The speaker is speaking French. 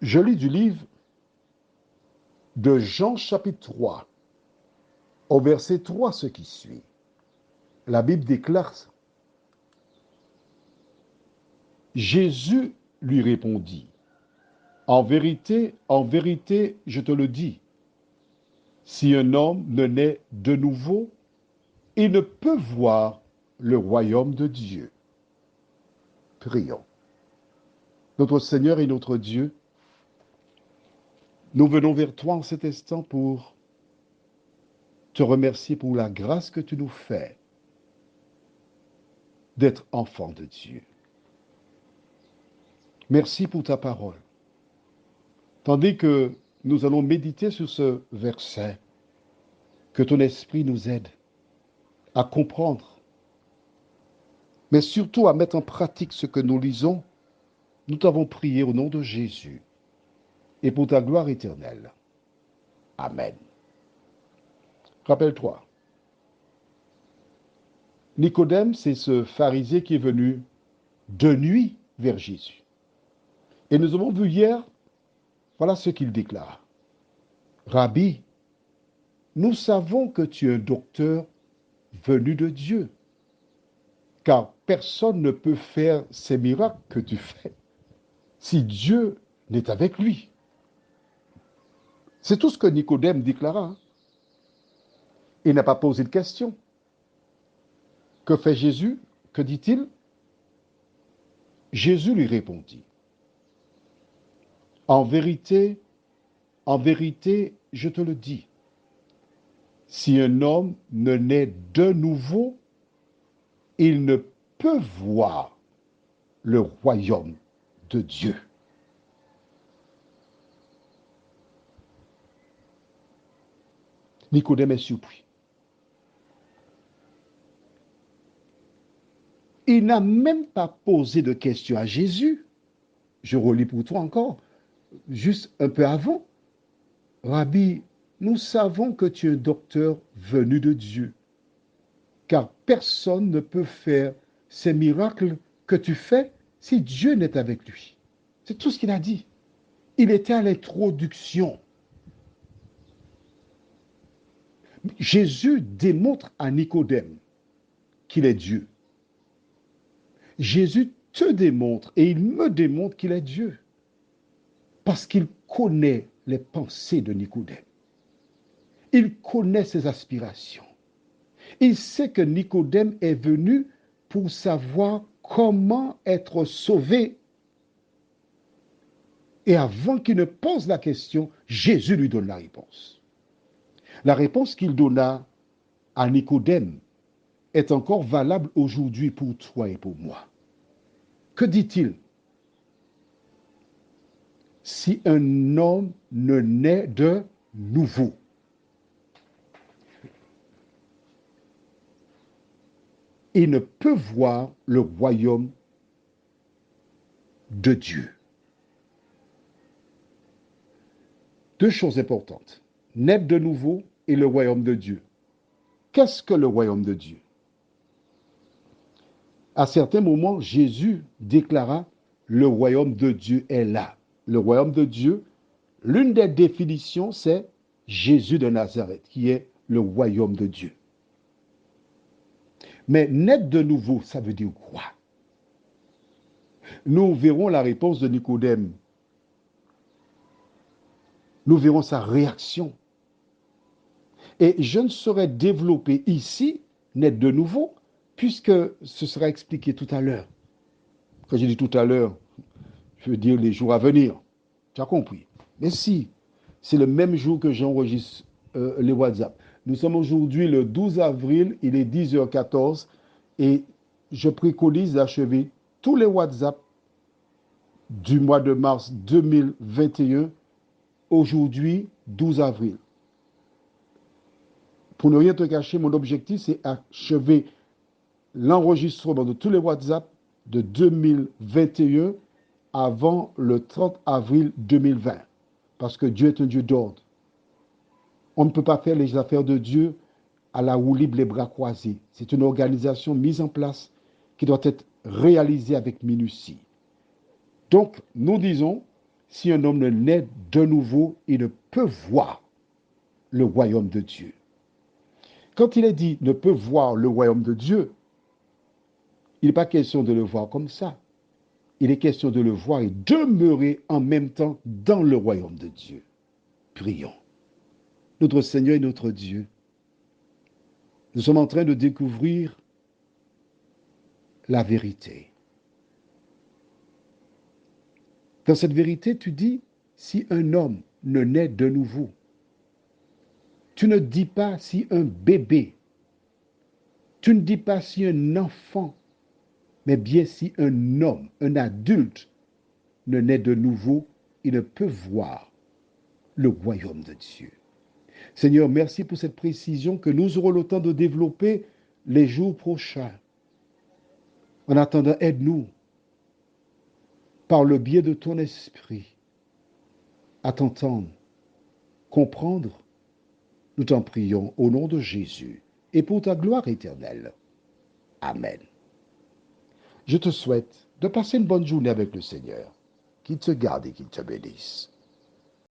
Je lis du livre de Jean chapitre 3, au verset 3, ce qui suit. La Bible déclare: Jésus lui répondit, en vérité, je te le dis, si un homme ne naît de nouveau, il ne peut voir le royaume de Dieu. Prions. Notre Seigneur et notre Dieu, nous venons vers toi en cet instant pour te remercier pour la grâce que tu nous fais d'être enfant de Dieu. Merci pour ta parole. Tandis que nous allons méditer sur ce verset, que ton esprit nous aide à comprendre, mais surtout à mettre en pratique ce que nous lisons. Nous t'avons prié au nom de Jésus et pour ta gloire éternelle. Amen. Rappelle-toi, Nicodème, c'est ce pharisien qui est venu de nuit vers Jésus. Et nous avons vu hier, voilà ce qu'il déclare. Rabbi, nous savons que tu es un docteur venu de Dieu, car personne ne peut faire ces miracles que tu fais si Dieu n'est avec lui. C'est tout ce que Nicodème déclara. Il n'a pas posé de question. Que fait Jésus? Que dit-il? Jésus lui répondit, en vérité, je te le dis, si un homme ne naît de nouveau, il ne peut voir le royaume de Dieu. Nicodème est surpris. Il n'a même pas posé de question à Jésus. Je relis pour toi encore, juste un peu avant. Rabbi, nous savons que tu es un docteur venu de Dieu, car personne ne peut faire ces miracles que tu fais si Dieu n'est avec lui. C'est tout ce qu'il a dit. Il était à l'introduction. Jésus démontre à Nicodème qu'il est Dieu. Jésus te démontre et il me démontre qu'il est Dieu. Parce qu'il connaît les pensées de Nicodème. Il connaît ses aspirations. Il sait que Nicodème est venu pour savoir comment être sauvé. Et avant qu'il ne pose la question, Jésus lui donne la réponse. La réponse qu'il donna à Nicodème est encore valable aujourd'hui pour toi et pour moi. Que dit-il? Si un homme ne naît de nouveau. Il ne peut voir le royaume de Dieu. Deux choses importantes. Naître de nouveau et le royaume de Dieu. Qu'est-ce que le royaume de Dieu? À certains moments, Jésus déclara, le royaume de Dieu est là. Le royaume de Dieu, l'une des définitions, c'est Jésus de Nazareth, qui est le royaume de Dieu. Mais naître de nouveau, ça veut dire quoi? Nous verrons la réponse de Nicodème. Nous verrons sa réaction. Et je ne saurais développer ici, naître de nouveau, puisque ce sera expliqué tout à l'heure. Quand je dis tout à l'heure, je veux dire les jours à venir. Tu as compris? Mais si, c'est le même jour que j'enregistre les WhatsApp. Nous sommes aujourd'hui le 12 avril, il est 10h14, et je préconise d'achever tous les WhatsApp du mois de mars 2021, aujourd'hui 12 avril. Pour ne rien te cacher, mon objectif, c'est achever l'enregistrement de tous les WhatsApp de 2021 avant le 30 avril 2020. Parce que Dieu est un Dieu d'ordre. On ne peut pas faire les affaires de Dieu à la roue libre, les bras croisés. C'est une organisation mise en place qui doit être réalisée avec minutie. Donc, nous disons, si un homme ne naît de nouveau, il ne peut voir le royaume de Dieu. Quand il est dit ne peut voir le royaume de Dieu, il n'est pas question de le voir comme ça. Il est question de le voir et demeurer en même temps dans le royaume de Dieu. Prions. Notre Seigneur et notre Dieu, nous sommes en train de découvrir la vérité. Dans cette vérité, tu dis, si un homme ne naît de nouveau, tu ne dis pas si un bébé, tu ne dis pas si un enfant, mais bien si un homme, un adulte, ne naît de nouveau, il ne peut voir le royaume de Dieu. Seigneur, merci pour cette précision que nous aurons le temps de développer les jours prochains. En attendant, aide-nous, par le biais de ton esprit, à t'entendre, comprendre. Nous t'en prions au nom de Jésus et pour ta gloire éternelle. Amen. Je te souhaite de passer une bonne journée avec le Seigneur, qu'il te garde et qu'il te bénisse.